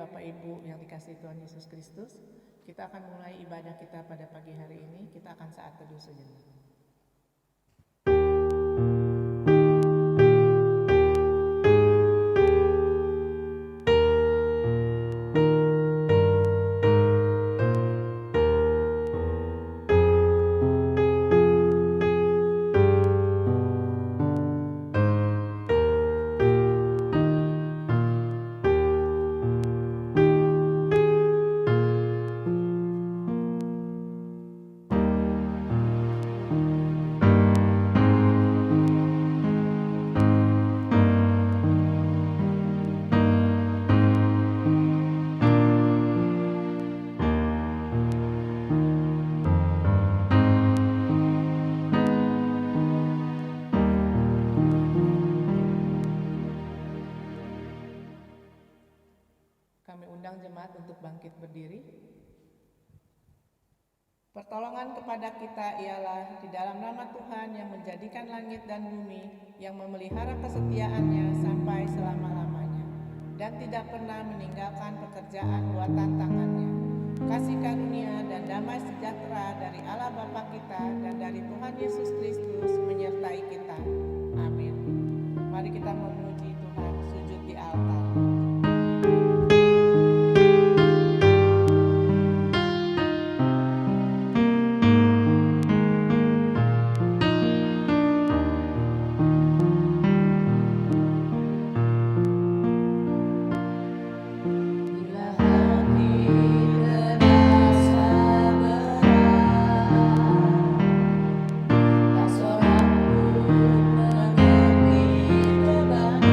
Bapak Ibu yang dikasihi Tuhan Yesus Kristus, kita akan mulai ibadah kita pada pagi hari ini. Kita akan saat teduh sejenak. Kami undang jemaat untuk bangkit berdiri. Pertolongan kepada kita ialah di dalam nama Tuhan yang menjadikan langit dan bumi, yang memelihara kesetiaannya sampai selama-lamanya, dan tidak pernah meninggalkan pekerjaan buatan tangannya. Kasih karunia dan damai sejahtera dari Allah Bapa kita dan dari Tuhan Yesus Kristus menyertai kita. Amin. Mari kita memuji Tuhan, sujud di altar. Tak seorang pun mengerti beban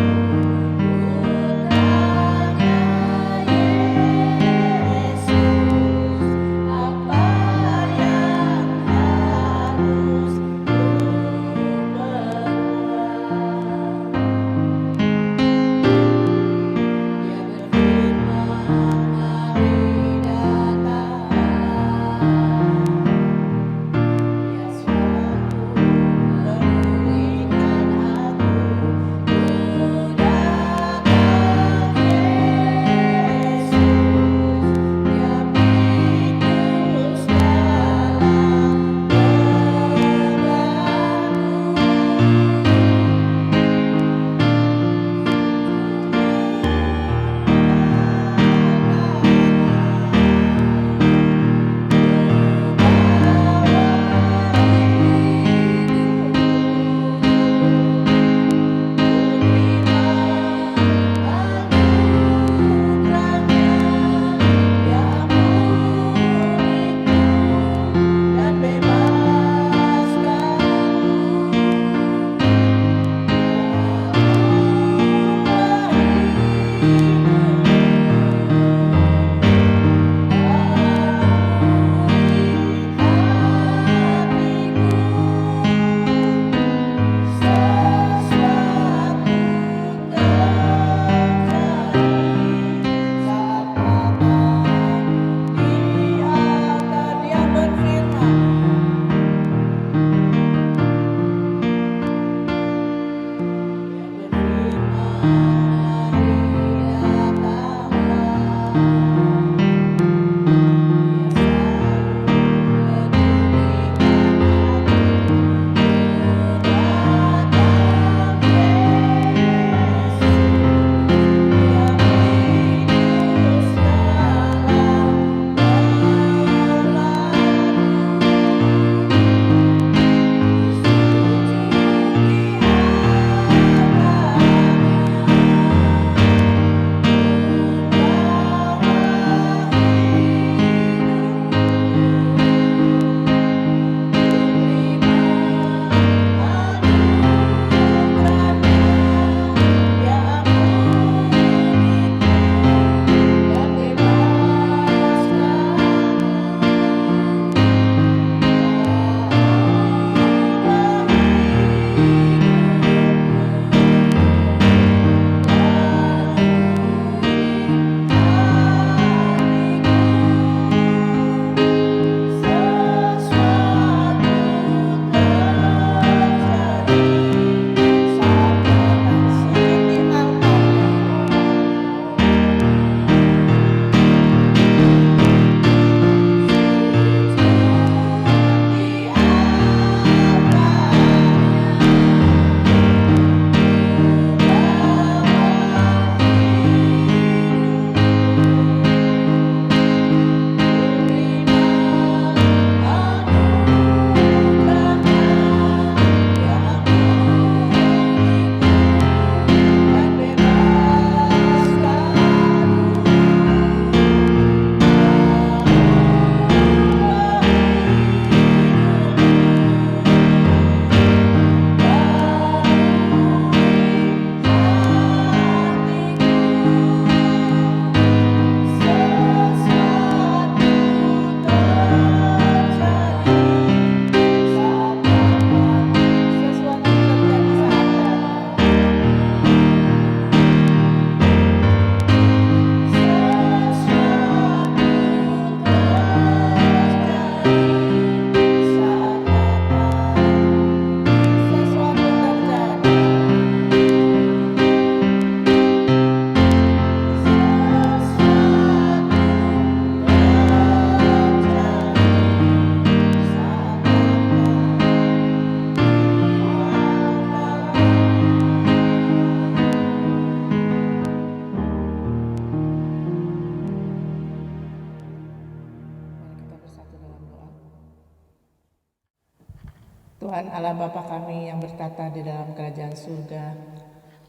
Tuhan Allah Bapa kami yang bertata di dalam kerajaan surga,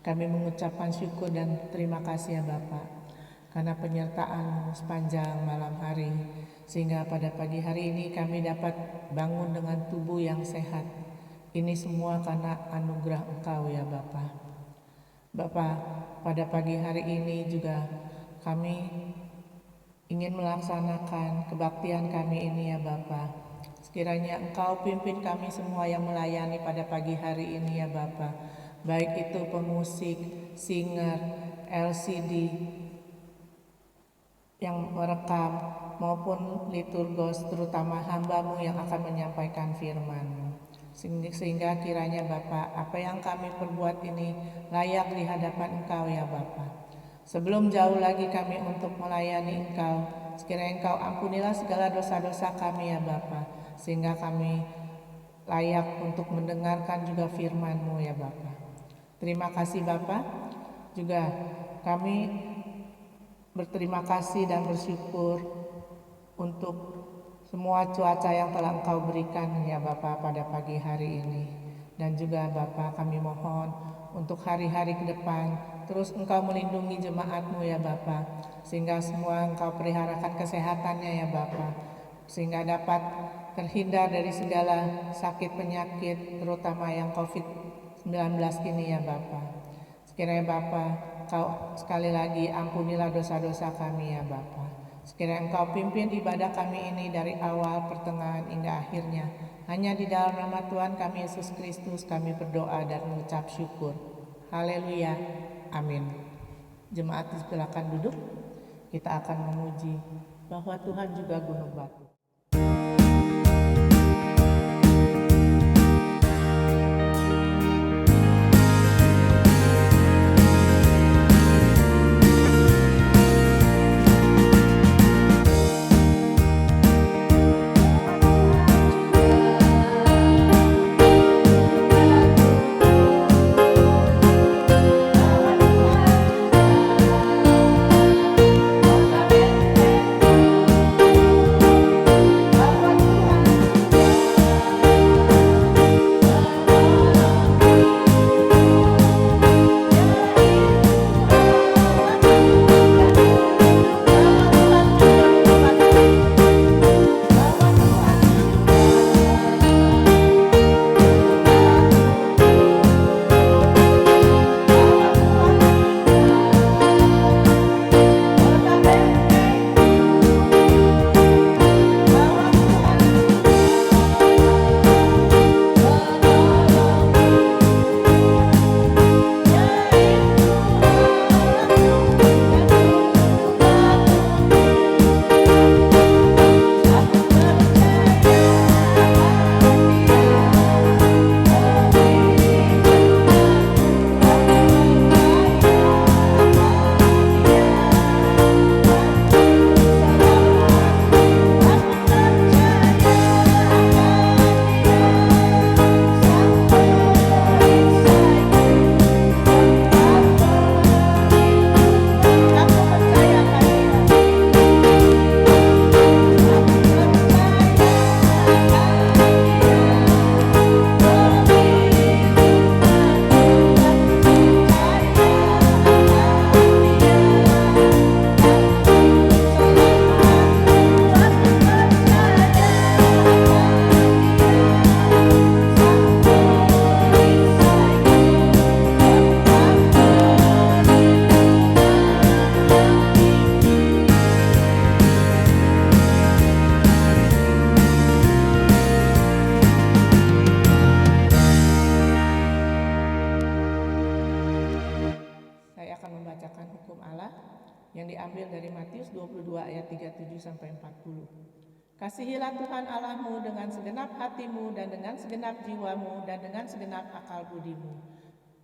kami mengucapkan syukur dan terima kasih ya Bapa, karena penyertaan sepanjang malam hari, sehingga pada pagi hari ini kami dapat bangun dengan tubuh yang sehat. Ini semua karena anugerah Engkau ya Bapa. Bapa, pada pagi hari ini juga kami ingin melaksanakan kebaktian kami ini ya Bapa. Sekiranya Engkau pimpin kami semua yang melayani pada pagi hari ini ya Bapa. Baik itu pemusik, singer, LCD yang merekam maupun liturgos, terutama hamba-Mu yang akan menyampaikan firman-Mu. Sehingga kiranya Bapa, apa yang kami perbuat ini layak di hadapan Engkau ya Bapa. Sebelum jauh lagi kami untuk melayani Engkau, sekiranya Engkau ampunilah segala dosa-dosa kami ya Bapa, sehingga kami layak untuk mendengarkan juga firman-Mu ya Bapa. Terima kasih Bapa. Juga kami berterima kasih dan bersyukur untuk semua cuaca yang telah Engkau berikan ya Bapa pada pagi hari ini. Dan juga Bapa, kami mohon untuk hari-hari ke depan terus Engkau melindungi jemaat-Mu ya Bapa, sehingga semua Engkau peliharakan kesehatannya ya Bapa, sehingga dapat terhindar dari segala sakit penyakit, terutama yang COVID-19 ini ya Bapa. Sekiranya Bapa, Engkau sekali lagi ampunilah dosa-dosa kami ya Bapa. Sekiranya Engkau pimpin ibadah kami ini dari awal, pertengahan hingga akhirnya. Hanya di dalam nama Tuhan kami Yesus Kristus kami berdoa dan mengucap syukur. Haleluya. Amin. Jemaat silakan duduk. Kita akan memuji bahwa Tuhan juga gunung batu. yang diambil dari Matius 22 ayat 37 sampai 40. Kasihilah Tuhan Allahmu dengan segenap hatimu dan dengan segenap jiwamu dan dengan segenap akal budimu.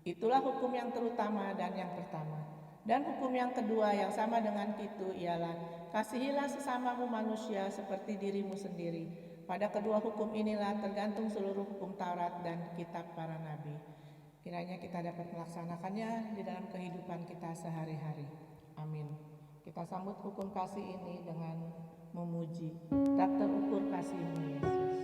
Itulah hukum yang terutama dan yang pertama. Dan hukum yang kedua yang sama dengan itu ialah kasihilah sesamamu manusia seperti dirimu sendiri. Pada kedua hukum inilah tergantung seluruh hukum Taurat dan kitab para nabi. Kiranya kita dapat melaksanakannya di dalam kehidupan kita sehari-hari. Amin. Kita sambut hukum kasih ini dengan memuji. Tak terukur kasih-Mu Yesus.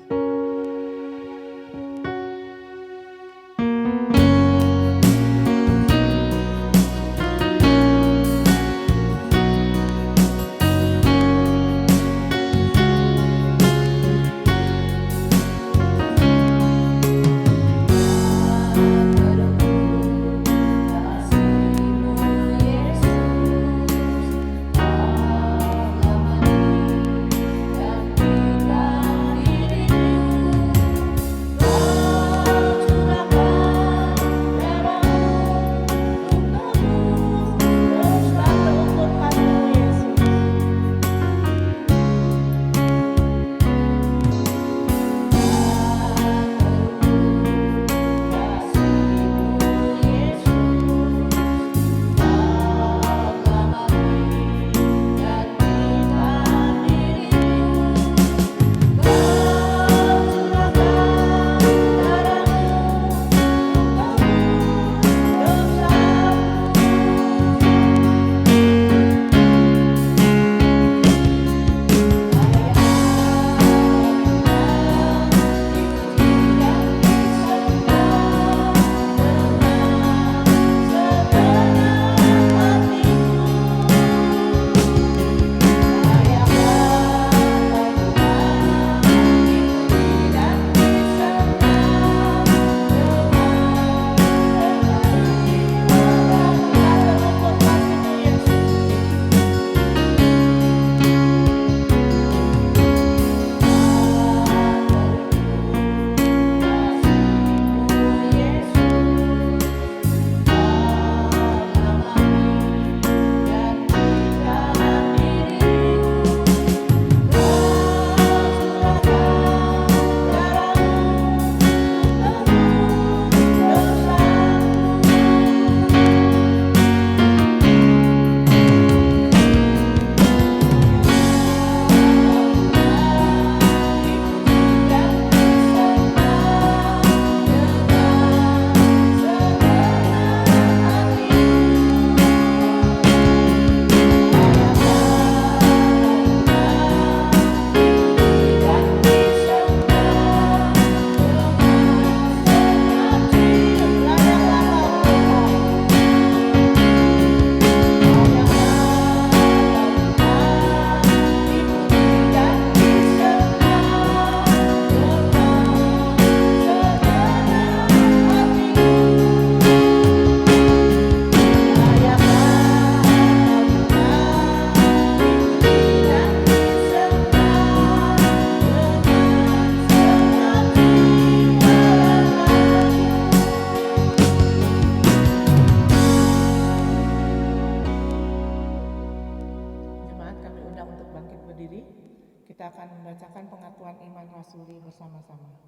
Kita akan membacakan pengakuan iman rasuli bersama-sama.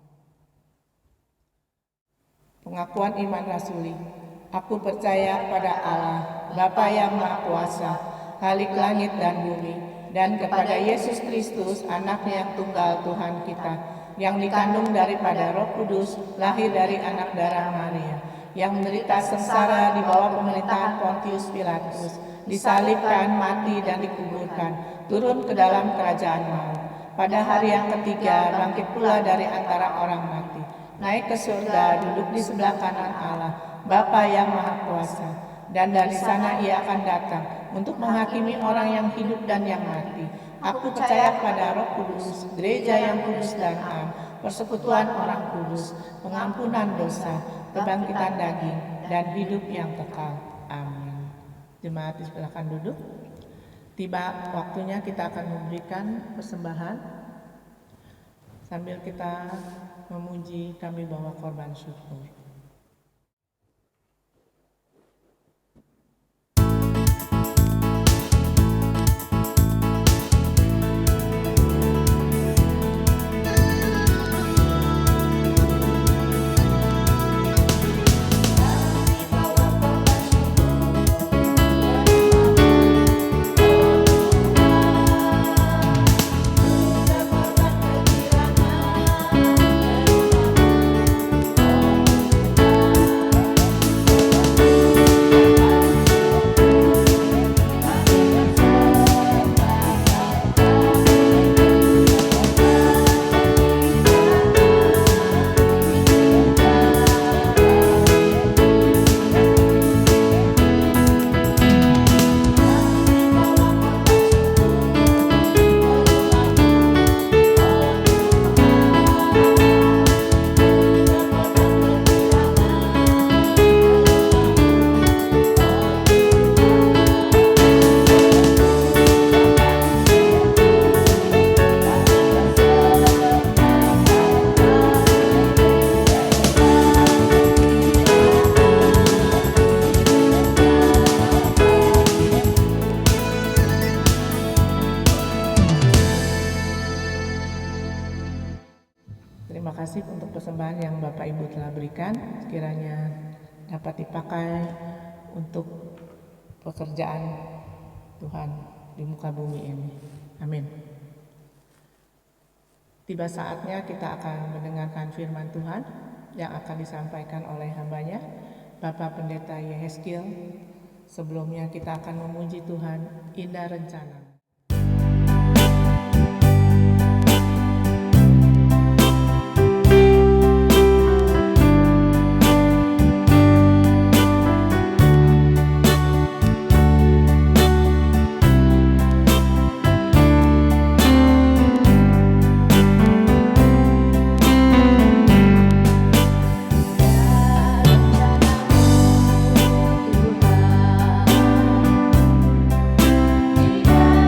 Pengakuan iman rasuli. Aku percaya pada Allah, Bapa yang Maha Kuasa, Khalik langit dan bumi, dan kepada Yesus Kristus, Anak-Nya yang tunggal Tuhan kita, yang dikandung daripada Roh Kudus, lahir dari anak darah Maria, yang menderita sengsara di bawah pemerintahan Pontius Pilatus, disalibkan, mati, dan dikuburkan, turun ke dalam kerajaan maut. Pada hari yang ketiga, bangkit pula dari antara orang mati, naik ke surga, duduk di sebelah kanan Allah, Bapa yang Maha Kuasa, dan dari sana Ia akan datang untuk menghakimi orang yang hidup dan yang mati. Aku percaya pada Roh Kudus, gereja yang kudus dan am, persekutuan orang kudus, pengampunan dosa, kebangkitan daging, dan hidup yang kekal. Amin. Jemaat silakan duduk. Tiba waktunya kita akan memberikan persembahan sambil kita memuji, kami bawa korban syukur. kasih untuk persembahan yang Bapak Ibu telah berikan, sekiranya dapat dipakai untuk pekerjaan Tuhan di muka bumi ini. Amin. Tiba saatnya kita akan mendengarkan firman Tuhan yang akan disampaikan oleh hambanya, Bapak Pendeta Yehezkiel. Sebelumnya kita akan memuji Tuhan, indah rencana. Tuhan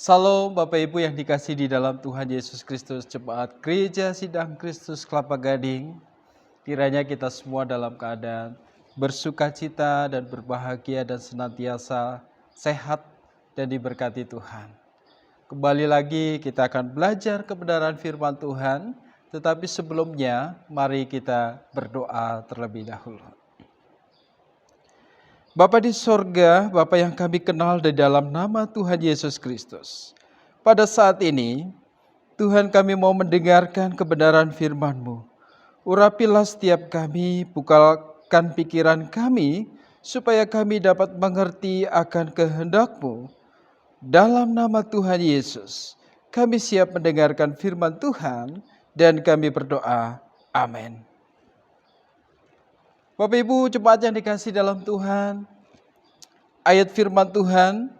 Salam Bapak Ibu yang dikasihi di dalam Tuhan Yesus Kristus, Jemaat Gereja Sidang Kristus Kelapa Gading. Kiranya kita semua dalam keadaan bersukacita dan berbahagia dan senantiasa sehat dan diberkati Tuhan. Kembali lagi kita akan belajar kebenaran firman Tuhan, tetapi sebelumnya mari kita berdoa terlebih dahulu. Bapa di sorga, Bapa yang kami kenal di dalam nama Tuhan Yesus Kristus. Pada saat ini, Tuhan kami mau mendengarkan kebenaran firman-Mu. Urapilah setiap kami, bukakan pikiran kami, supaya kami dapat mengerti akan kehendak-Mu. Dalam nama Tuhan Yesus, kami siap mendengarkan firman Tuhan dan kami berdoa. Amin. Bapak Ibu jemaat yang dikasihi dalam Tuhan, ayat firman Tuhan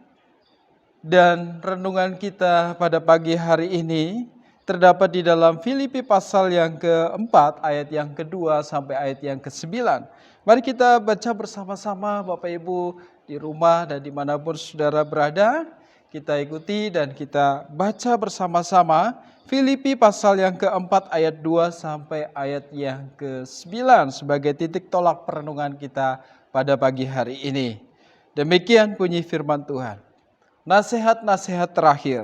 dan renungan kita pada pagi hari ini terdapat di dalam Filipi pasal yang keempat, ayat yang kedua sampai ayat yang ke-9. Mari kita baca bersama-sama Bapak Ibu di rumah dan dimanapun saudara berada. Kita ikuti dan kita baca bersama-sama Filipi pasal yang keempat ayat 2 sampai ayat yang ke-9 sebagai titik tolak perenungan kita pada pagi hari ini. Demikian bunyi firman Tuhan. Nasihat-nasihat terakhir.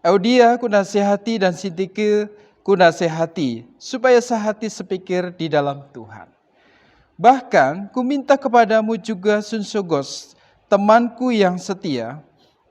Eudia ku nasihati dan Sintike ku nasihati, supaya sehati sepikir di dalam Tuhan. Bahkan ku minta kepadamu juga Sunsogos, temanku yang setia.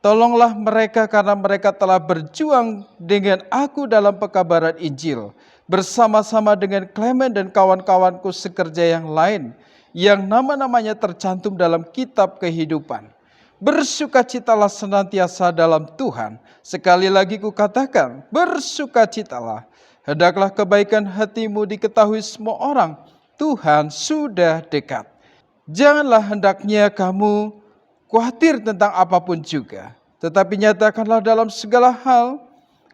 Tolonglah mereka karena mereka telah berjuang dengan aku dalam pekabaran Injil, bersama-sama dengan Clement dan kawan-kawanku sekerja yang lain, yang nama-namanya tercantum dalam kitab kehidupan. Bersukacitalah senantiasa dalam Tuhan. Sekali lagi kukatakan, bersukacitalah. Hendaklah kebaikan hatimu diketahui semua orang. Tuhan sudah dekat. Janganlah hendaknya kamu khawatir tentang apapun juga, tetapi nyatakanlah dalam segala hal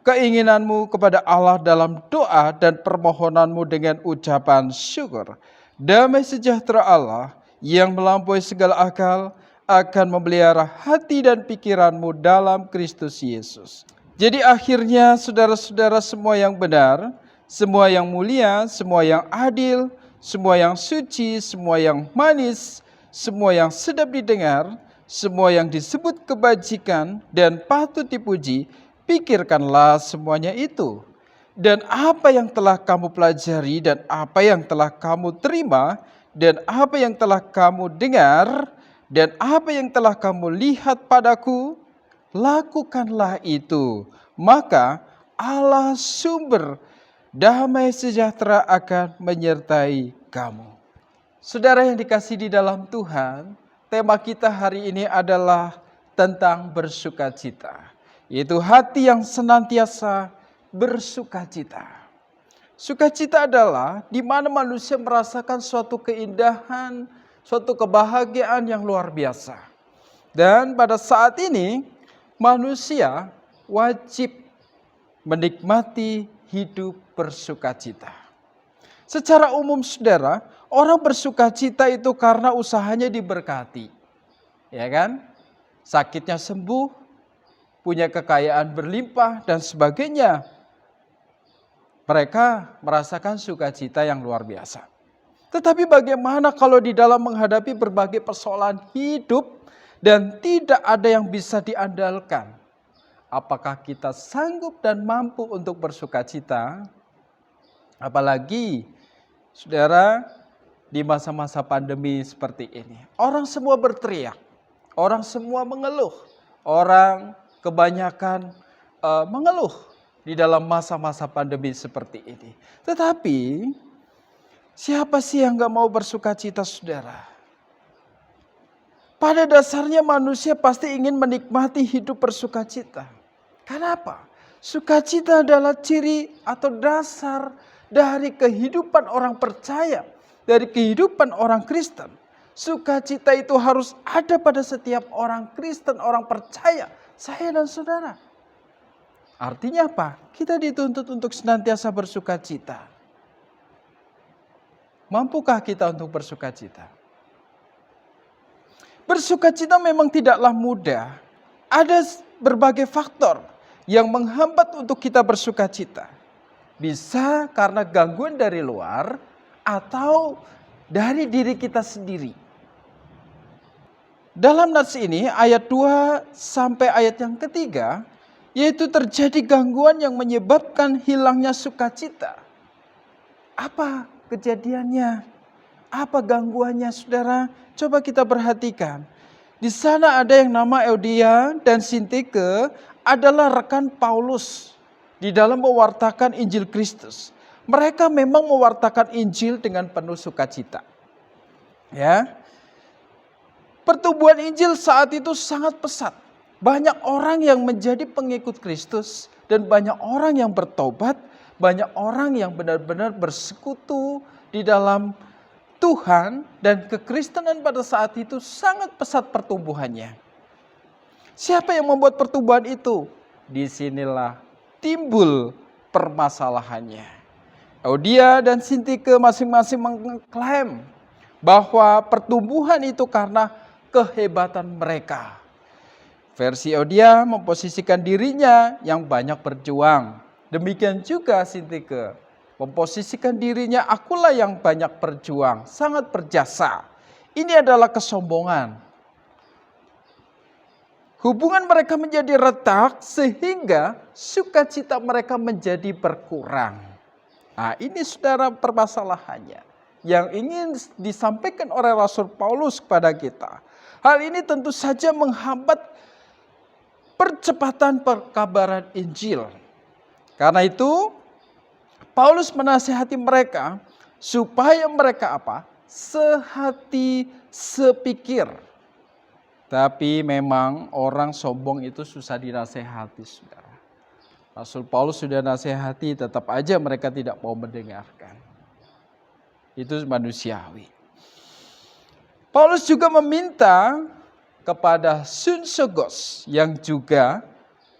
keinginanmu kepada Allah dalam doa dan permohonanmu dengan ucapan syukur. Damai sejahtera Allah yang melampaui segala akal akan memelihara hati dan pikiranmu dalam Kristus Yesus. Jadi akhirnya saudara-saudara semua yang benar, semua yang mulia, semua yang adil, semua yang suci, semua yang manis, semua yang sedap didengar, semua yang disebut kebajikan dan patut dipuji, pikirkanlah semuanya itu. Dan apa yang telah kamu pelajari dan apa yang telah kamu terima dan apa yang telah kamu dengar dan apa yang telah kamu lihat padaku, lakukanlah itu. Maka Allah sumber damai sejahtera akan menyertai kamu. Saudara yang dikasihi di dalam Tuhan, tema kita hari ini adalah tentang bersukacita, yaitu hati yang senantiasa bersukacita. Sukacita adalah di mana manusia merasakan suatu keindahan, suatu kebahagiaan yang luar biasa. Dan pada saat ini manusia wajib menikmati hidup bersukacita. Secara umum saudara, orang bersukacita itu karena usahanya diberkati. Ya kan? Sakitnya sembuh, punya kekayaan berlimpah dan sebagainya. Mereka merasakan sukacita yang luar biasa. Tetapi bagaimana kalau di dalam menghadapi berbagai persoalan hidup dan tidak ada yang bisa diandalkan? Apakah kita sanggup dan mampu untuk bersukacita? Apalagi saudara, di masa-masa pandemi seperti ini. Orang semua berteriak, orang semua mengeluh, orang kebanyakan mengeluh di dalam masa-masa pandemi seperti ini. Tetapi siapa sih yang gak mau bersukacita saudara? Pada dasarnya manusia pasti ingin menikmati hidup bersukacita. Kenapa? Sukacita adalah ciri atau dasar dari kehidupan orang percaya, dari kehidupan orang Kristen. Sukacita itu harus ada pada setiap orang Kristen, orang percaya, saya dan saudara. Artinya apa? Kita dituntut untuk senantiasa bersukacita. Mampukah kita untuk bersukacita? Bersukacita memang tidaklah mudah. Ada berbagai faktor yang menghambat untuk kita bersuka cita. Bisa karena gangguan dari luar atau dari diri kita sendiri. Dalam nats ini ayat 2 sampai ayat yang ketiga, yaitu terjadi gangguan yang menyebabkan hilangnya sukacita. Apa kejadiannya? Apa gangguannya, saudara? Coba kita perhatikan. Di sana ada yang nama Euodia dan Sintike adalah rekan Paulus di dalam mewartakan Injil Kristus. Mereka memang mewartakan Injil dengan penuh sukacita. Ya. Pertumbuhan Injil saat itu sangat pesat. Banyak orang yang menjadi pengikut Kristus dan banyak orang yang bertobat, banyak orang yang benar-benar bersekutu di dalam Tuhan, dan kekristenan pada saat itu sangat pesat pertumbuhannya. Siapa yang membuat pertumbuhan itu? Disinilah timbul permasalahannya. Euodia dan Sintike masing-masing mengklaim bahwa pertumbuhan itu karena kehebatan mereka. Versi Euodia memposisikan dirinya yang banyak berjuang. Demikian juga Sintike memposisikan dirinya, akulah yang banyak berjuang, sangat berjasa. Ini adalah kesombongan. Hubungan mereka menjadi retak sehingga sukacita mereka menjadi berkurang. Nah, ini saudara permasalahannya yang ingin disampaikan oleh Rasul Paulus kepada kita. Hal ini tentu saja menghambat percepatan perkabaran Injil. Karena itu Paulus menasihati mereka supaya mereka apa? Sehati, sepikir. Tapi memang orang sombong itu susah dinasehati, saudara. Rasul Paulus sudah nasihati, tetap aja mereka tidak mau mendengarkan. Itu manusiawi. Paulus juga meminta kepada Synsogos yang juga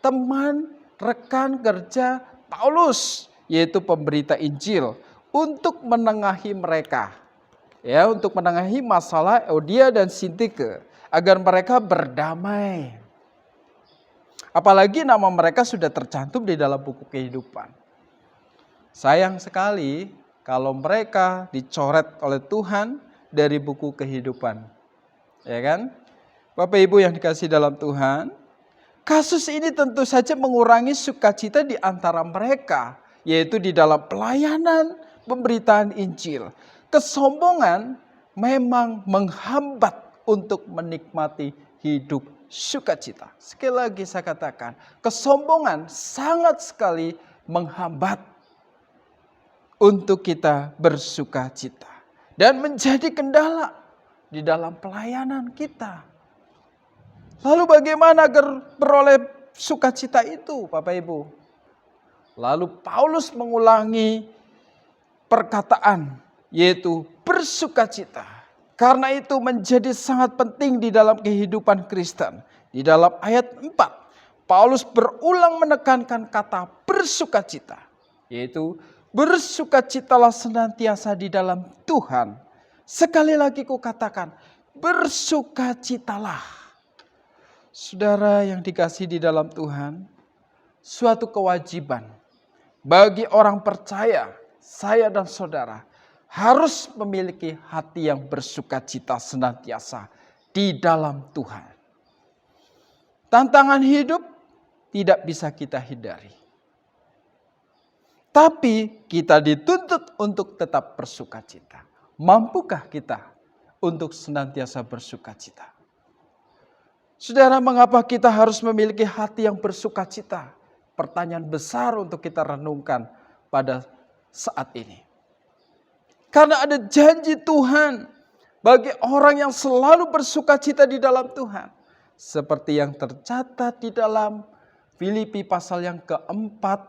teman rekan kerja Paulus, yaitu pemberita Injil, untuk menengahi mereka. Ya, untuk menengahi masalah Euodia dan Sintike agar mereka berdamai. Apalagi nama mereka sudah tercantum di dalam buku kehidupan. Sayang sekali kalau mereka dicoret oleh Tuhan dari buku kehidupan. Ya kan? Bapak Ibu yang dikasihi dalam Tuhan, kasus ini tentu saja mengurangi sukacita di antara mereka, yaitu di dalam pelayanan pemberitaan Injil. Kesombongan memang menghambat untuk menikmati hidup sukacita. Sekali lagi saya katakan, kesombongan sangat sekali menghambat untuk kita bersukacita dan menjadi kendala di dalam pelayanan kita. Lalu bagaimana agar beroleh sukacita itu, Bapak Ibu? Lalu Paulus mengulangi perkataan, yaitu bersukacita. Karena itu menjadi sangat penting di dalam kehidupan Kristen. Di dalam ayat 4, Paulus berulang menekankan kata bersukacita. Yaitu bersukacitalah senantiasa di dalam Tuhan. Sekali lagi kukatakan, bersukacitalah. Saudara yang dikasihi di dalam Tuhan, suatu kewajiban bagi orang percaya, saya dan saudara, harus memiliki hati yang bersukacita senantiasa di dalam Tuhan. Tantangan hidup tidak bisa kita hindari. Tapi kita dituntut untuk tetap bersukacita. Mampukah kita untuk senantiasa bersukacita? Saudara, mengapa kita harus memiliki hati yang bersukacita? Pertanyaan besar untuk kita renungkan pada saat ini. Karena ada janji Tuhan bagi orang yang selalu bersukacita di dalam Tuhan. Seperti yang tercatat di dalam Filipi pasal yang keempat,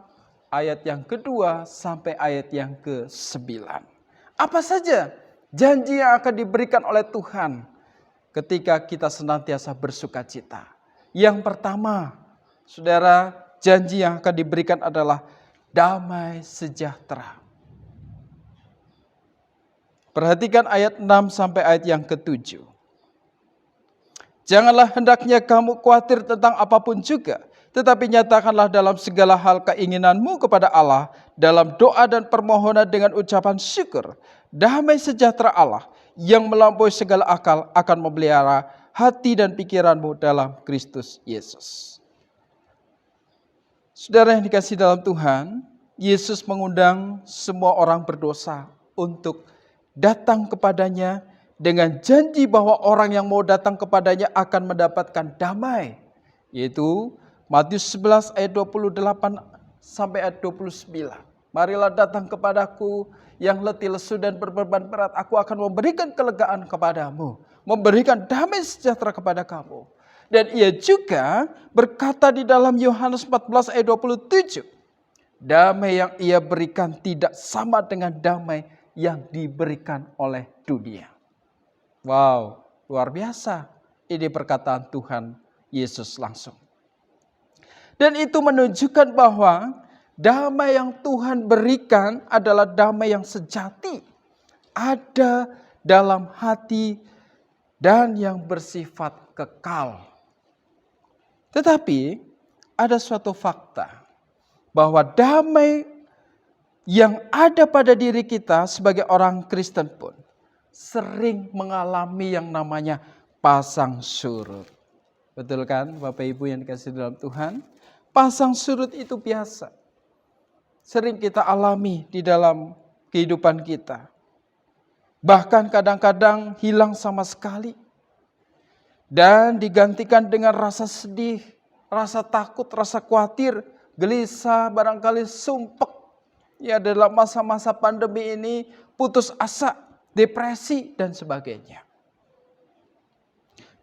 ayat yang kedua sampai ayat yang ke-9. Apa saja janji yang akan diberikan oleh Tuhan ketika kita senantiasa bersukacita? Yang pertama, saudara, janji yang akan diberikan adalah damai sejahtera. Perhatikan ayat 6 sampai ayat yang ke-7. Janganlah hendaknya kamu khawatir tentang apapun juga, tetapi nyatakanlah dalam segala hal keinginanmu kepada Allah dalam doa dan permohonan dengan ucapan syukur. Damai sejahtera Allah yang melampaui segala akal akan memelihara hati dan pikiranmu dalam Kristus Yesus. Saudara yang dikasihi dalam Tuhan, Yesus mengundang semua orang berdosa untuk datang kepadanya dengan janji bahwa orang yang mau datang kepadanya akan mendapatkan damai. Yaitu Matius 11 ayat 28 sampai ayat 29. Marilah datang kepadaku yang letih, lesu dan berbeban berat, aku akan memberikan kelegaan kepadamu, memberikan damai sejahtera kepada kamu. Dan ia juga berkata di dalam Yohanes 14 ayat 27, damai yang ia berikan tidak sama dengan damai yang diberikan oleh dunia. Wow, luar biasa. Ini perkataan Tuhan Yesus langsung. Dan itu menunjukkan bahwa damai yang Tuhan berikan adalah damai yang sejati. Ada dalam hati dan yang bersifat kekal. Tetapi ada suatu fakta bahwa damai yang ada pada diri kita sebagai orang Kristen pun sering mengalami yang namanya pasang surut. Betul kan Bapak Ibu yang dikasihi dalam Tuhan? Pasang surut itu biasa. Sering kita alami di dalam kehidupan kita. Bahkan kadang-kadang hilang sama sekali. Dan digantikan dengan rasa sedih, rasa takut, rasa khawatir, gelisah, barangkali sumpek. Ya, dalam masa-masa pandemi ini putus asa, depresi dan sebagainya.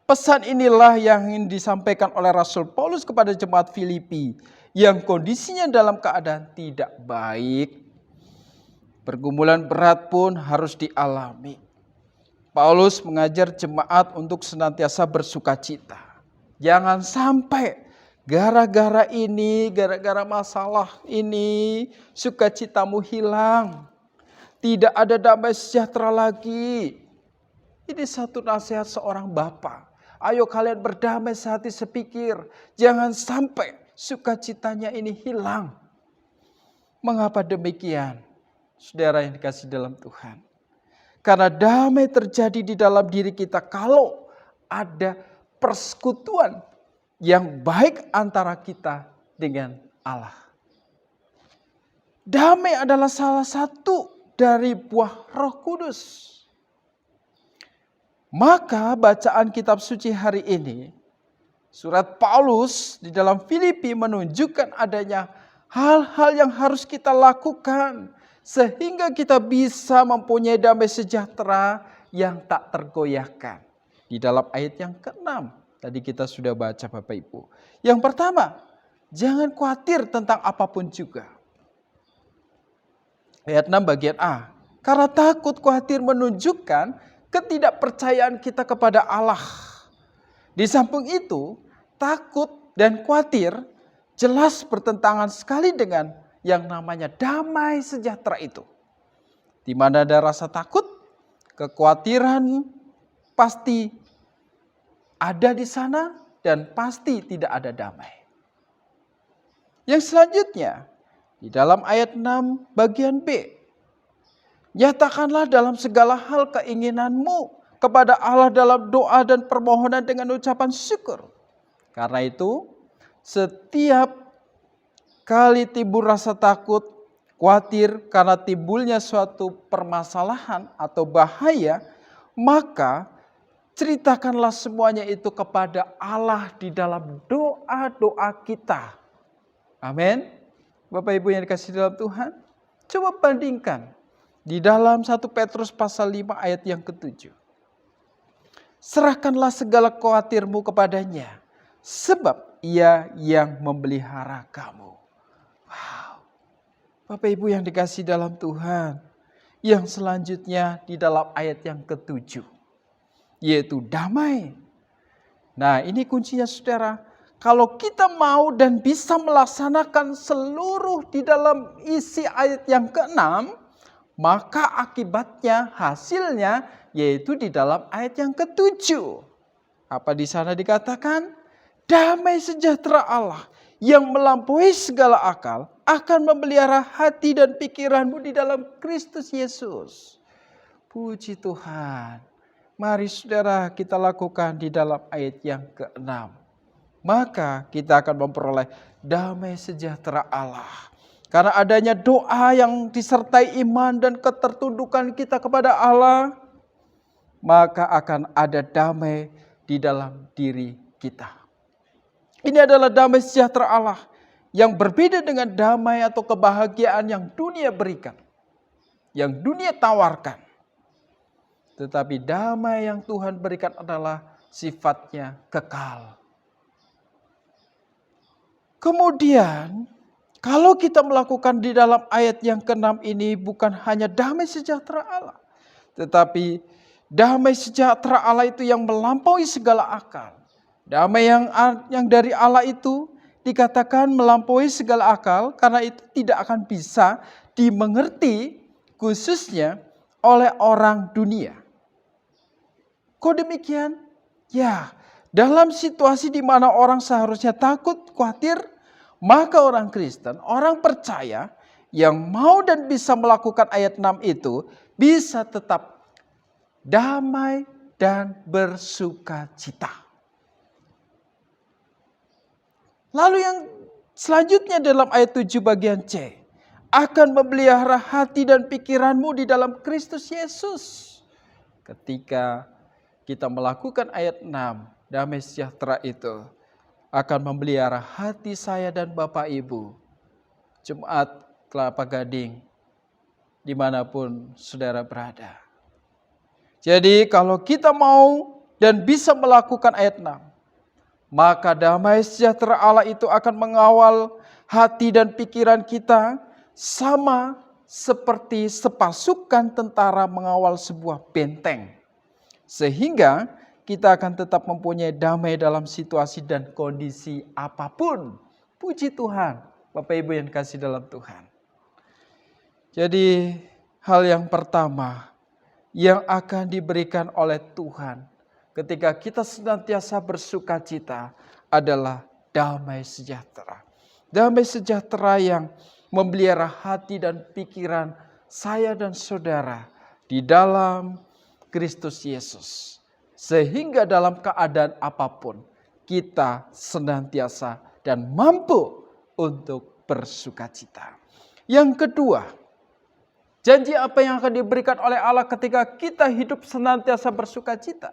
Pesan inilah yang ingin disampaikan oleh Rasul Paulus kepada jemaat Filipi yang kondisinya dalam keadaan tidak baik. Pergumulan berat pun harus dialami. Paulus mengajar jemaat untuk senantiasa bersukacita. Jangan sampai gara-gara ini, gara-gara masalah ini, sukacitamu hilang. Tidak ada damai sejahtera lagi. Ini satu nasihat seorang bapa. Ayo kalian berdamai sehati sepikir. Jangan sampai sukacitanya ini hilang. Mengapa demikian? Saudara yang dikasihi dalam Tuhan. Karena damai terjadi di dalam diri kita kalau ada persekutuan yang baik antara kita dengan Allah. Damai adalah salah satu dari buah Roh Kudus. Maka bacaan kitab suci hari ini, surat Paulus di dalam Filipi menunjukkan adanya hal-hal yang harus kita lakukan sehingga kita bisa mempunyai damai sejahtera yang tak tergoyahkan. Di dalam ayat yang ke-6 tadi kita sudah baca Bapak Ibu. Yang pertama, jangan khawatir tentang apapun juga. Ayat 6 bagian A. Karena takut khawatir menunjukkan ketidakpercayaan kita kepada Allah. Di samping itu, takut dan khawatir jelas bertentangan sekali dengan yang namanya damai sejahtera itu. Di mana ada rasa takut, kekhawatiran pasti ada di sana dan pasti tidak ada damai. Yang selanjutnya, di dalam ayat 6 bagian B. Nyatakanlah dalam segala hal keinginanmu kepada Allah dalam doa dan permohonan dengan ucapan syukur. Karena itu, setiap kali timbul rasa takut, khawatir karena timbulnya suatu permasalahan atau bahaya, maka ceritakanlah semuanya itu kepada Allah di dalam doa-doa kita. Amin. Bapak Ibu yang dikasihi dalam Tuhan, coba bandingkan di dalam 1 Petrus pasal 5 ayat yang ke-7. Serahkanlah segala khawatirmu kepadanya, sebab Ia yang memelihara kamu. Wow. Bapak Ibu yang dikasihi dalam Tuhan, yang selanjutnya di dalam ayat yang ke-7, yaitu damai. Nah, ini kuncinya saudara. Kalau kita mau dan bisa melaksanakan seluruh di dalam isi ayat yang ke-6, maka akibatnya, hasilnya, yaitu di dalam ayat yang ke-7. Apa di sana dikatakan? Damai sejahtera Allah yang melampaui segala akal akan memelihara hati dan pikiranmu di dalam Kristus Yesus. Puji Tuhan. Mari saudara kita lakukan di dalam ayat yang ke-6. Maka kita akan memperoleh damai sejahtera Allah. Karena adanya doa yang disertai iman dan ketertundukan kita kepada Allah, maka akan ada damai di dalam diri kita. Ini adalah damai sejahtera Allah yang berbeda dengan damai atau kebahagiaan yang dunia berikan, yang dunia tawarkan. Tetapi damai yang Tuhan berikan adalah sifatnya kekal. Kemudian, kalau kita melakukan di dalam ayat yang ke-6 ini bukan hanya damai sejahtera Allah, tetapi damai sejahtera Allah itu yang melampaui segala akal. Damai yang dari Allah itu dikatakan melampaui segala akal karena itu tidak akan bisa dimengerti khususnya oleh orang dunia. Kok demikian? Ya, dalam situasi di mana orang seharusnya takut, khawatir, maka orang Kristen, orang percaya yang mau dan bisa melakukan ayat 6 itu bisa tetap damai dan bersukacita. Lalu yang selanjutnya dalam ayat 7 bagian C. Akan memelihara hati dan pikiranmu di dalam Kristus Yesus. Ketika kita melakukan ayat 6, damai sejahtera itu akan memelihara hati saya dan Bapak Ibu. Jemaat Kelapa Gading, dimanapun saudara berada. Jadi kalau kita mau dan bisa melakukan ayat 6, maka damai sejahtera Allah itu akan mengawal hati dan pikiran kita sama seperti sepasukan tentara mengawal sebuah benteng. Sehingga kita akan tetap mempunyai damai dalam situasi dan kondisi apapun. Puji Tuhan, Bapak Ibu yang kasih dalam Tuhan. Jadi hal yang pertama yang akan diberikan oleh Tuhan ketika kita senantiasa bersukacita adalah damai sejahtera. Damai sejahtera yang memelihara hati dan pikiran saya dan saudara di dalam Kristus Yesus. Sehingga dalam keadaan apapun kita senantiasa dan mampu untuk bersukacita. Yang kedua, janji apa yang akan diberikan oleh Allah ketika kita hidup senantiasa bersukacita?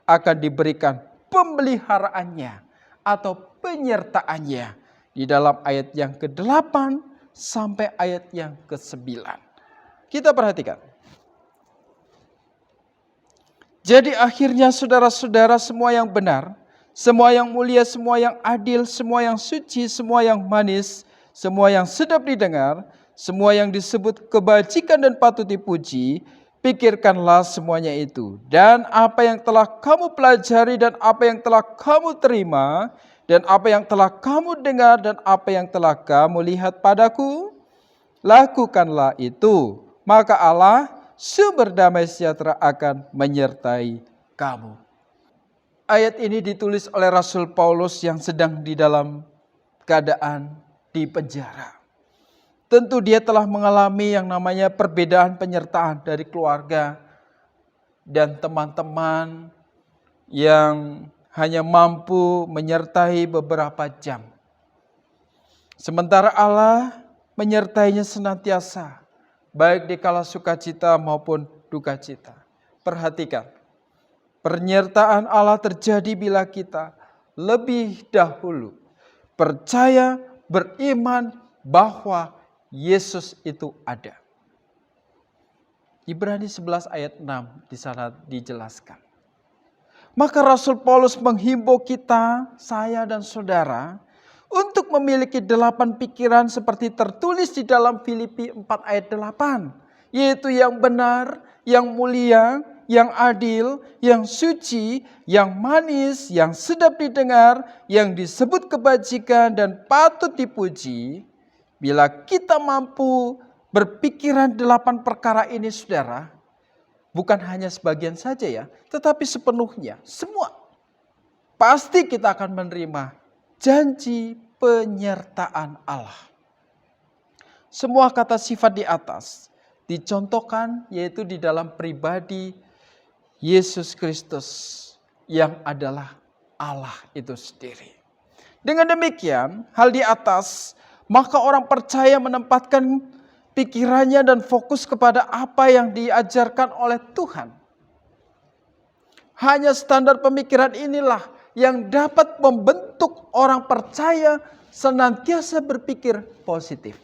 Akan diberikan pemeliharaannya atau penyertaannya di dalam ayat yang ke-8 sampai ayat yang ke-9. Kita perhatikan. Jadi akhirnya saudara-saudara semua yang benar, semua yang mulia, semua yang adil, semua yang suci, semua yang manis, semua yang sedap didengar, semua yang disebut kebajikan dan patut dipuji, pikirkanlah semuanya itu. Dan apa yang telah kamu pelajari dan apa yang telah kamu terima dan apa yang telah kamu dengar dan apa yang telah kamu lihat padaku, lakukanlah itu. Maka Allah, sumber damai sejahtera akan menyertai kamu. Ayat ini ditulis oleh Rasul Paulus yang sedang di dalam keadaan di penjara. Tentu dia telah mengalami yang namanya perbedaan penyertaan dari keluarga dan teman-teman yang hanya mampu menyertai beberapa jam. Sementara Allah menyertainya senantiasa, baik di kala sukacita maupun dukacita. Perhatikan, penyertaan Allah terjadi bila kita lebih dahulu percaya, beriman bahwa Yesus itu ada. Ibrani 11 ayat 6 di sana dijelaskan. Maka Rasul Paulus menghimbau kita, saya dan saudara, untuk memiliki 8 pikiran seperti tertulis di dalam Filipi 4 ayat 8. Yaitu yang benar, yang mulia, yang adil, yang suci, yang manis, yang sedap didengar, yang disebut kebajikan dan patut dipuji. Bila kita mampu berpikiran 8 perkara ini saudara, bukan hanya sebagian saja ya, tetapi sepenuhnya, semua. pasti kita akan menerima janji penyertaan Allah. Semua kata sifat di atas dicontohkan yaitu di dalam pribadi Yesus Kristus yang adalah Allah itu sendiri. Dengan demikian, hal di atas, maka orang percaya menempatkan pikirannya dan fokus kepada apa yang diajarkan oleh Tuhan. Hanya standar pemikiran inilah yang dapat membentuk orang percaya senantiasa berpikir positif.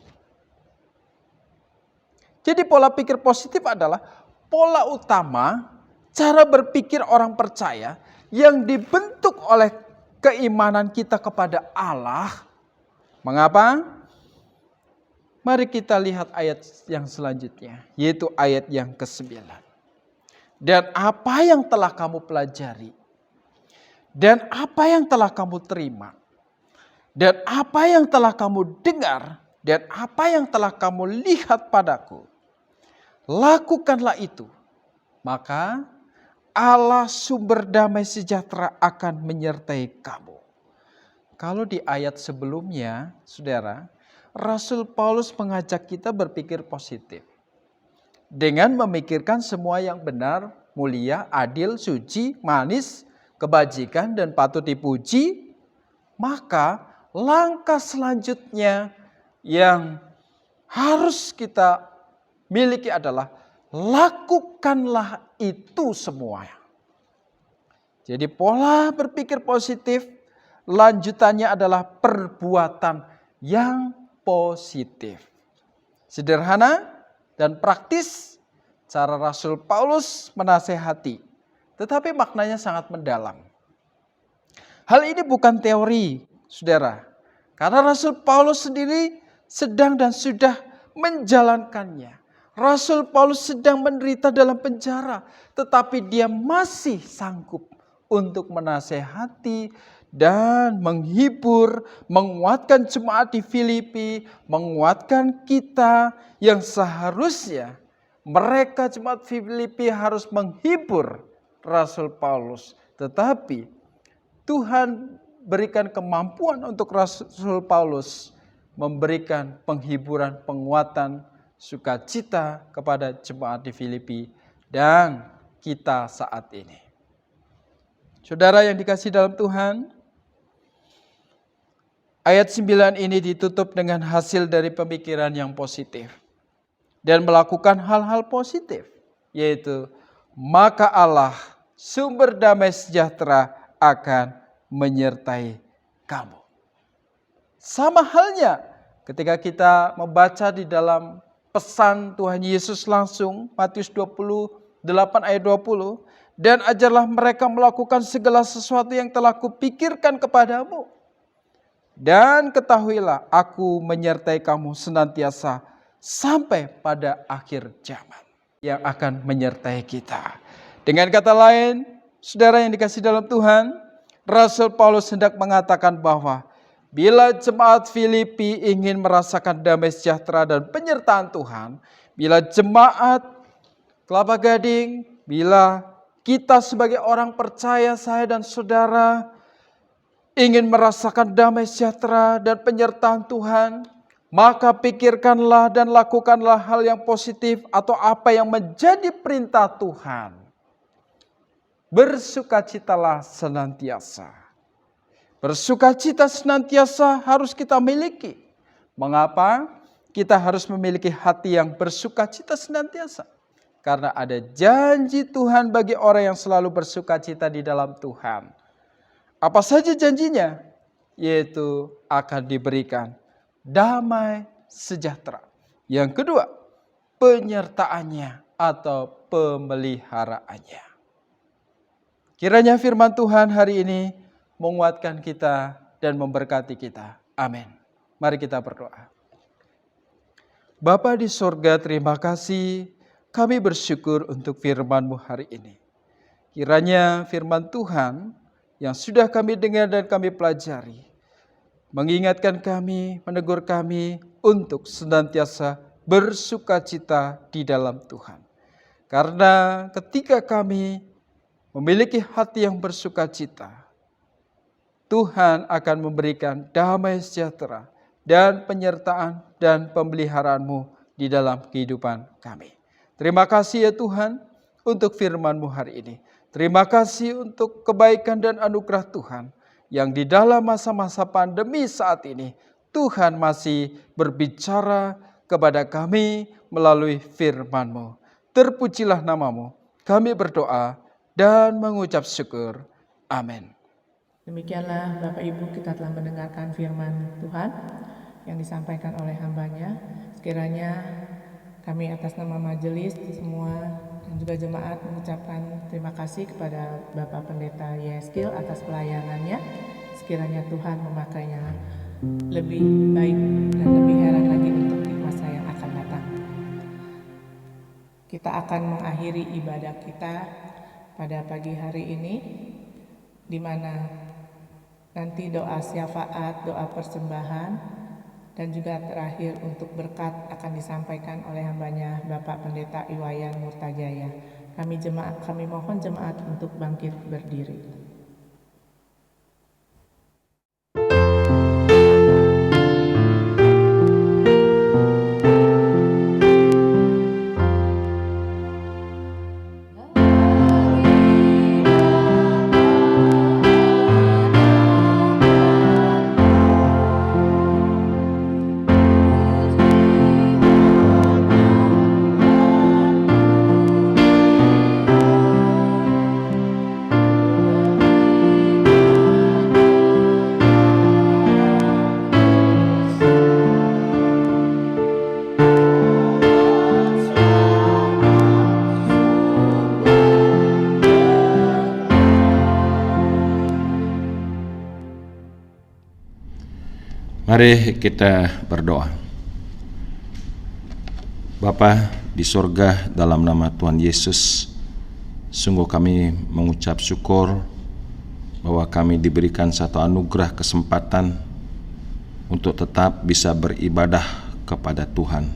Jadi pola pikir positif adalah pola utama cara berpikir orang percaya yang dibentuk oleh keimanan kita kepada Allah. Mengapa? Mari kita lihat ayat yang selanjutnya, yaitu ayat yang ke-9. Dan apa yang telah kamu pelajari, dan apa yang telah kamu terima, dan apa yang telah kamu dengar, dan apa yang telah kamu lihat padaku, lakukanlah itu. Maka Allah sumber damai sejahtera akan menyertai kamu. Kalau di ayat sebelumnya, saudara, Rasul Paulus mengajak kita berpikir positif. Dengan memikirkan semua yang benar, mulia, adil, suci, manis, kebajikan, dan patut dipuji, maka langkah selanjutnya yang harus kita miliki adalah lakukanlah itu semua. Jadi pola berpikir positif, lanjutannya adalah perbuatan yang positif. Sederhana dan praktis cara Rasul Paulus menasehati, tetapi maknanya sangat mendalam. Hal ini bukan teori, saudara, karena Rasul Paulus sendiri sedang dan sudah menjalankannya. Rasul Paulus sedang menderita dalam penjara, tetapi dia masih sanggup untuk menasehati dan menghibur, menguatkan jemaat di Filipi, menguatkan kita yang seharusnya mereka jemaat Filipi harus menghibur Rasul Paulus. Tetapi Tuhan berikan kemampuan untuk Rasul Paulus memberikan penghiburan, penguatan, sukacita kepada jemaat di Filipi dan kita saat ini. Saudara yang dikasihi dalam Tuhan, ayat 9 ini ditutup dengan hasil dari pemikiran yang positif dan melakukan hal-hal positif, yaitu maka Allah sumber damai sejahtera akan menyertai kamu. Sama halnya ketika kita membaca di dalam pesan Tuhan Yesus langsung, Matius 28 ayat 20, dan ajarlah mereka melakukan segala sesuatu yang telah kupikirkan kepadamu. Dan ketahuilah aku menyertai kamu senantiasa sampai pada akhir zaman, yang akan menyertai kita. Dengan kata lain, saudara yang dikasihi dalam Tuhan, Rasul Paulus hendak mengatakan bahwa bila jemaat Filipi ingin merasakan damai sejahtera dan penyertaan Tuhan, bila jemaat Kelapa Gading, bila kita sebagai orang percaya, saya dan saudara, ingin merasakan damai sejahtera dan penyertaan Tuhan, maka pikirkanlah dan lakukanlah hal yang positif atau apa yang menjadi perintah Tuhan. Bersukacitalah senantiasa. Bersukacita senantiasa harus kita miliki. Mengapa? Kita harus memiliki hati yang bersukacita senantiasa. Karena ada janji Tuhan bagi orang yang selalu bersukacita di dalam Tuhan. Apa saja janjinya? Yaitu akan diberikan damai sejahtera. Yang kedua, penyertaannya atau pemeliharaannya. Kiranya firman Tuhan hari ini menguatkan kita dan memberkati kita. Amin. Mari kita berdoa. Bapa di sorga, terima kasih. Kami bersyukur untuk firman-Mu hari ini. Kiranya firman Tuhan yang sudah kami dengar dan kami pelajari, mengingatkan kami, menegur kami untuk senantiasa bersukacita di dalam Tuhan. Karena ketika kami memiliki hati yang bersukacita, Tuhan akan memberikan damai sejahtera dan penyertaan dan pemeliharaan-Mu di dalam kehidupan kami. Terima kasih ya Tuhan untuk firman-Mu hari ini. Terima kasih untuk kebaikan dan anugerah Tuhan yang di dalam masa-masa pandemi saat ini Tuhan masih berbicara kepada kami melalui firman-Mu. Terpujilah nama-Mu. Kami berdoa dan mengucap syukur. Amin. Demikianlah Bapak Ibu, kita telah mendengarkan firman Tuhan yang disampaikan oleh hambanya. Sekiranya kami atas nama majelis semua dan juga jemaat mengucapkan terima kasih kepada Bapak Pendeta Yeskil atas pelayanannya. Sekiranya Tuhan memakainya lebih baik dan lebih heran lagi untuk di masa yang akan datang. Kita akan mengakhiri ibadah kita pada pagi hari ini, di mana nanti doa syafaat, doa persembahan, dan juga terakhir untuk berkat akan disampaikan oleh hambanya Bapak Pendeta Iwayan Murtajaya. Kami mohon jemaat untuk bangkit berdiri. Mari kita berdoa. Bapa di sorga, dalam nama Tuhan Yesus, sungguh kami mengucap syukur bahwa kami diberikan satu anugerah kesempatan untuk tetap bisa beribadah kepada Tuhan.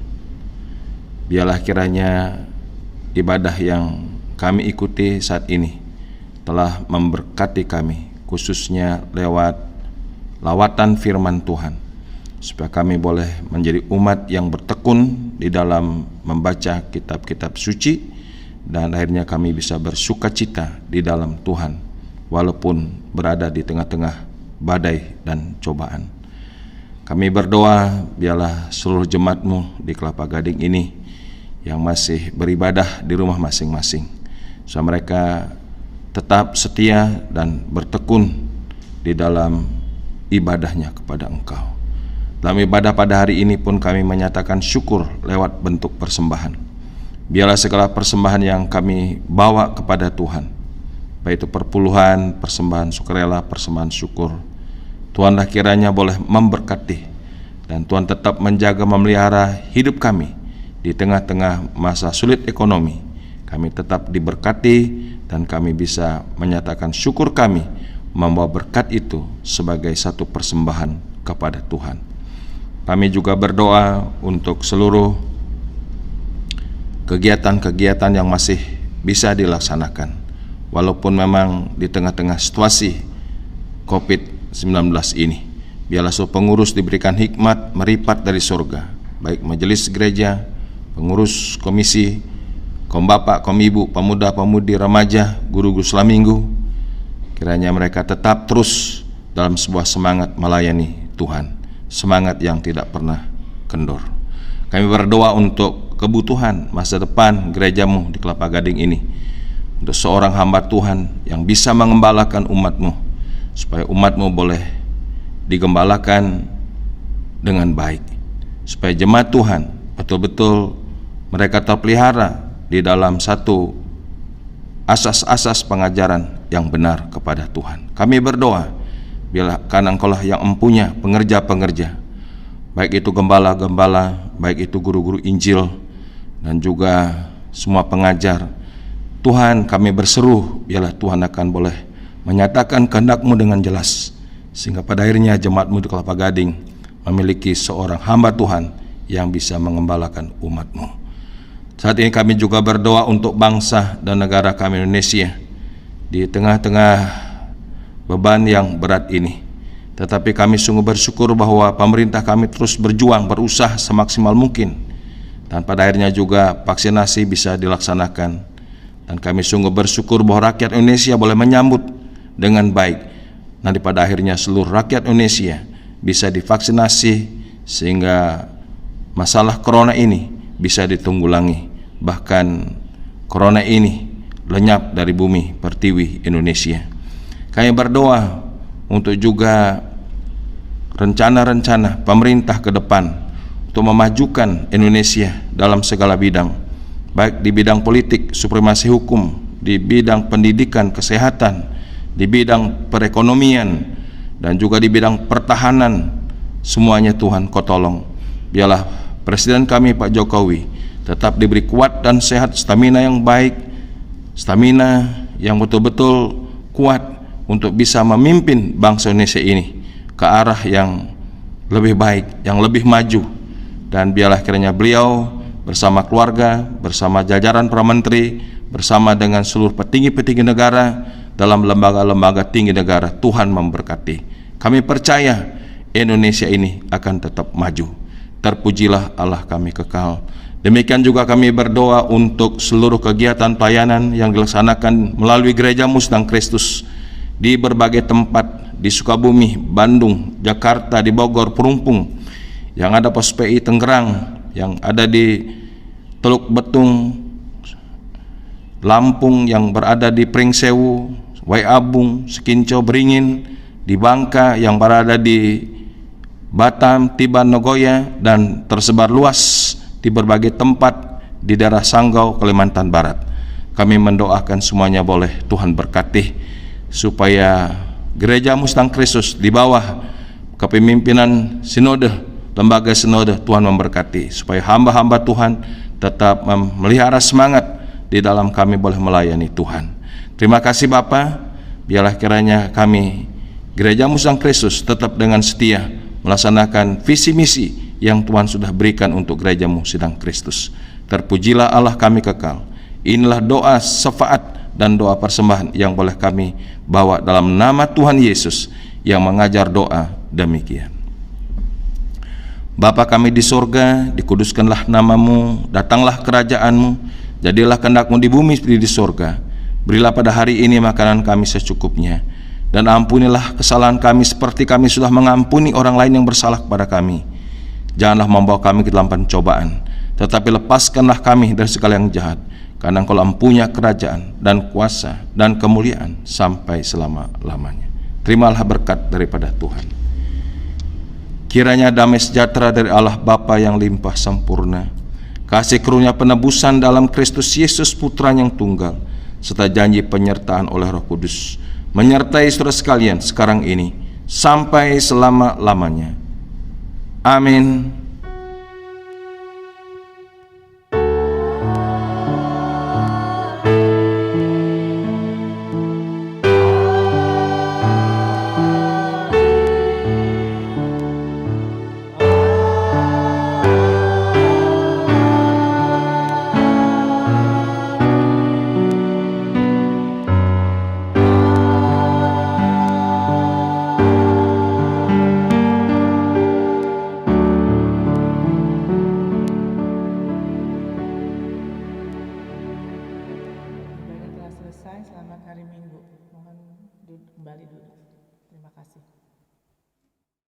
Biarlah kiranya ibadah yang kami ikuti saat ini telah memberkati kami, khususnya lewat lawatan firman Tuhan, supaya kami boleh menjadi umat yang bertekun di dalam membaca kitab-kitab suci, dan akhirnya kami bisa bersukacita di dalam Tuhan walaupun berada di tengah-tengah badai dan cobaan. Kami berdoa biarlah seluruh jemaat-Mu di Kelapa Gading ini yang masih beribadah di rumah masing-masing, supaya mereka tetap setia dan bertekun di dalam ibadahnya kepada Engkau. Dalam ibadah pada hari ini pun kami menyatakan syukur lewat bentuk persembahan. Biarlah segala persembahan yang kami bawa kepada Tuhan, baik itu perpuluhan, persembahan sukarela, persembahan syukur, Tuhanlah kiranya boleh memberkati, dan Tuhan tetap menjaga memelihara hidup kami di tengah-tengah masa sulit ekonomi. Kami tetap diberkati dan kami bisa menyatakan syukur kami membawa berkat itu sebagai satu persembahan kepada Tuhan. Kami juga berdoa untuk seluruh kegiatan-kegiatan yang masih bisa dilaksanakan, walaupun memang di tengah-tengah situasi COVID-19 ini. Biarlah seluruh pengurus diberikan hikmat meripat dari surga, baik majelis gereja, pengurus komisi, kaum bapak, kaum ibu, pemuda-pemudi, remaja, guru-guru sekolah minggu. Kiranya mereka tetap terus dalam sebuah semangat melayani Tuhan, semangat yang tidak pernah kendor. Kami berdoa untuk kebutuhan masa depan gereja-Mu di Kelapa Gading ini, untuk seorang hamba Tuhan yang bisa mengembalakan umat-Mu, supaya umat-Mu boleh digembalakan dengan baik, supaya jemaat Tuhan betul-betul mereka terpelihara di dalam satu asas-asas pengajaran yang benar kepada Tuhan. Kami berdoa bila karena Engkaulah yang empunya pengerja-pengerja, baik itu gembala-gembala, baik itu guru-guru Injil, dan juga semua pengajar. Tuhan, kami berseru, biarlah Tuhan akan boleh menyatakan kehendak-Mu dengan jelas, sehingga pada akhirnya jemaat-Mu di Kelapa Gading memiliki seorang hamba Tuhan yang bisa mengembalakan umat-Mu. Saat ini kami juga berdoa untuk bangsa dan negara kami Indonesia di tengah-tengah beban yang berat ini. Tetapi kami sungguh bersyukur bahwa pemerintah kami terus berjuang, berusaha semaksimal mungkin, dan pada akhirnya juga vaksinasi bisa dilaksanakan. Dan kami sungguh bersyukur bahwa rakyat Indonesia boleh menyambut dengan baik. Nanti pada akhirnya seluruh rakyat Indonesia bisa divaksinasi sehingga masalah corona ini bisa ditanggulangi. Bahkan corona ini lenyap dari bumi pertiwi Indonesia. Kami berdoa untuk juga rencana-rencana pemerintah ke depan untuk memajukan Indonesia dalam segala bidang, baik di bidang politik, supremasi hukum, di bidang pendidikan, kesehatan, di bidang perekonomian, dan juga di bidang pertahanan. Semuanya Tuhan Kau tolong. Biarlah Presiden kami Pak Jokowi tetap diberi kuat dan sehat, stamina yang baik, stamina yang betul-betul kuat untuk bisa memimpin bangsa Indonesia ini ke arah yang lebih baik, yang lebih maju. Dan biarlah kiranya beliau bersama keluarga, bersama jajaran para menteri, bersama dengan seluruh petinggi-petinggi negara dalam lembaga-lembaga tinggi negara, Tuhan memberkati. Kami percaya Indonesia ini akan tetap maju. Terpujilah Allah kami kekal. Demikian juga kami berdoa untuk seluruh kegiatan pelayanan yang dilaksanakan melalui Gereja Musdang Kristus di berbagai tempat, di Sukabumi, Bandung, Jakarta, di Bogor, Perumpung, yang ada pos PI Tangerang, yang ada di Teluk Betung, Lampung, yang berada di Pringsewu, Waiabung, Sekinco, Beringin, di Bangka, yang berada di Batam, Tiban, Nogoya, dan tersebar luas di berbagai tempat di daerah Sanggau, Kalimantan Barat. Kami mendoakan semuanya boleh Tuhan berkati, supaya Gereja Musdang Kristus di bawah kepemimpinan sinode, lembaga sinode, Tuhan memberkati, supaya hamba-hamba Tuhan tetap memelihara semangat di dalam kami boleh melayani Tuhan. Terima kasih Bapa. Biarlah kiranya kami Gereja Musdang Kristus tetap dengan setia melaksanakan visi misi yang Tuhan sudah berikan untuk Gereja Musdang Kristus. Terpujilah Allah kami kekal. Inilah doa syafaat dan doa persembahan yang boleh kami bawa dalam nama Tuhan Yesus yang mengajar doa demikian. Bapa kami di sorga, dikuduskanlah namamu, datanglah kerajaanmu, jadilah kehendak-Mu di bumi seperti di sorga. Berilah pada hari ini makanan kami secukupnya, dan ampunilah kesalahan kami seperti kami sudah mengampuni orang lain yang bersalah kepada kami. Janganlah membawa kami ke dalam pencobaan, tetapi lepaskanlah kami dari segala yang jahat. Karena Engkau empunya kerajaan dan kuasa dan kemuliaan sampai selama-lamanya. Terimalah berkat daripada Tuhan. Kiranya damai sejahtera dari Allah Bapa yang limpah sempurna, kasih karunia penebusan dalam Kristus Yesus Putra yang tunggal, serta janji penyertaan oleh Roh Kudus, menyertai saudara sekalian sekarang ini sampai selama-lamanya. Amin. Selamat hari Minggu. Mohon kembali duduk. Terima kasih.